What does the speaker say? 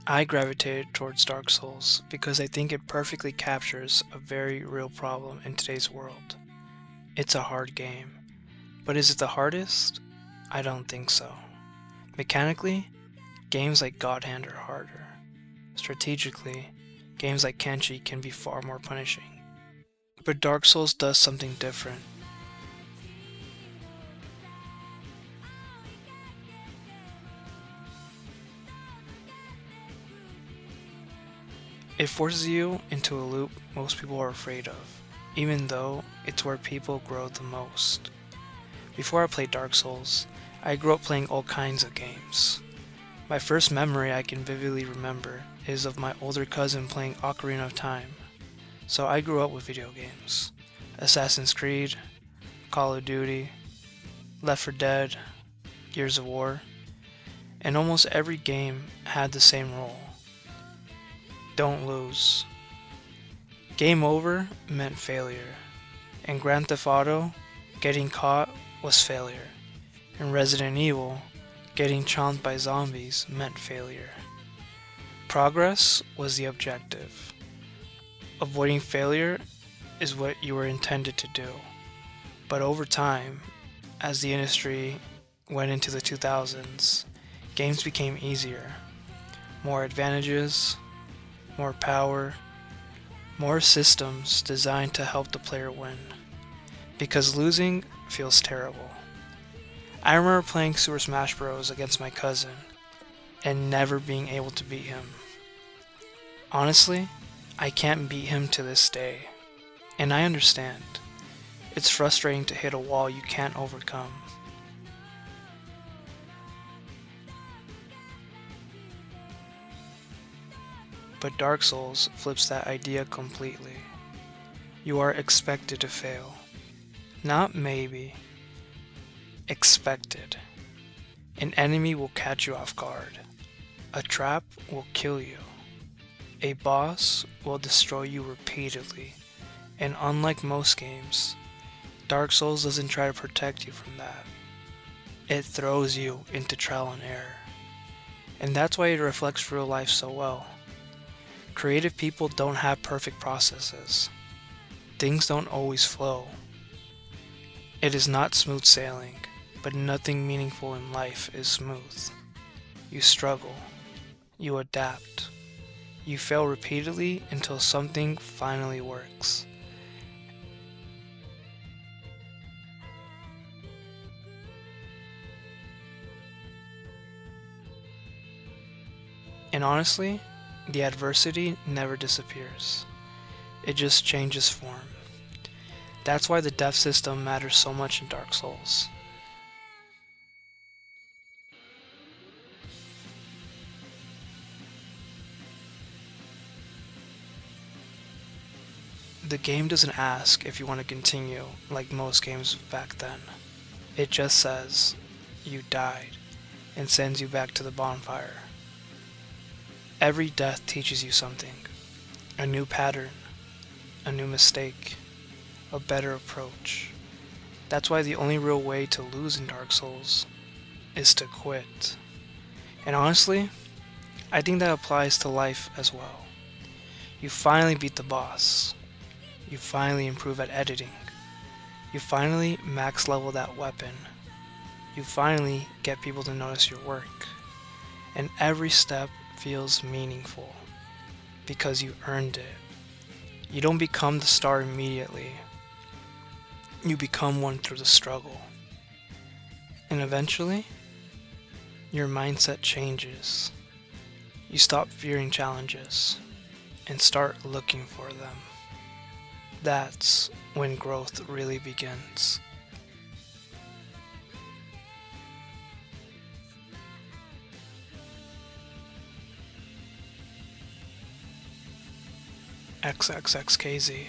I gravitated towards Dark Souls because I think it perfectly captures a very real problem in today's world. It's a hard game, but is it the hardest? I don't think so. Mechanically, games like God Hand are harder. Strategically, games like Kenshi can be far more punishing. But Dark Souls does something different. It forces you into a loop most people are afraid of, even though it's where people grow the most. Before I played Dark Souls, I grew up playing all kinds of games. My first memory I can vividly remember is of my older cousin playing Ocarina of Time. So I grew up with video games. Assassin's Creed, Call of Duty, Left 4 Dead, Gears of War, and almost every game had the same rule. Don't lose. Game over meant failure. In Grand Theft Auto, getting caught was failure. In Resident Evil, getting chomped by zombies meant failure. Progress was the objective. Avoiding failure is what you were intended to do. But over time, as the industry went into the 2000s, games became easier. More advantages, more power, more systems designed to help the player win. Because losing feels terrible. I remember playing Super Smash Bros. Against my cousin and never being able to beat him. Honestly, I can't beat him to this day. And I understand. It's frustrating to hit a wall you can't overcome. But Dark Souls flips that idea completely. You are expected to fail. Not maybe. Expected. An enemy will catch you off guard. A trap will kill you. A boss will destroy you repeatedly. And unlike most games, Dark Souls doesn't try to protect you from that. It throws you into trial and error. And that's why it reflects real life so well. Creative people don't have perfect processes. Things don't always flow. It is not smooth sailing, but nothing meaningful in life is smooth. You struggle. You adapt. You fail repeatedly until something finally works. And honestly, the adversity never disappears. It just changes form. That's why the death system matters so much in Dark Souls. The game doesn't ask if you want to continue like most games back then. It just says, you died, and sends you back to the bonfire. Every death teaches you something. A new pattern, a new mistake, a better approach. That's why the only real way to lose in Dark Souls is to quit. And honestly, I think that applies to life as well. You finally beat the boss. You finally improve at editing. You finally max level that weapon. You finally get people to notice your work. And every step feels meaningful because you earned it. You don't become the star immediately. You become one through the struggle. And eventually, your mindset changes. You stop fearing challenges and start looking for them. That's when growth really begins. XXXKZ